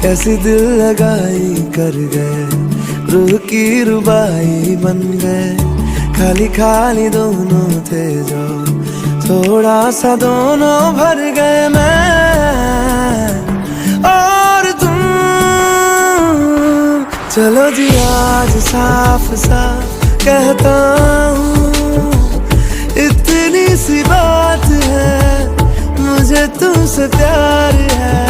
कैसी दिल लगाई कर गए, रूह की रुबाई बन गए। खाली खाली दोनों थे जो, थोड़ा सा दोनों भर गए। मैं और तुम, चलो जी आज साफ साफ कहता हूँ, इतनी सी बात है, मुझे तुमसे प्यार है।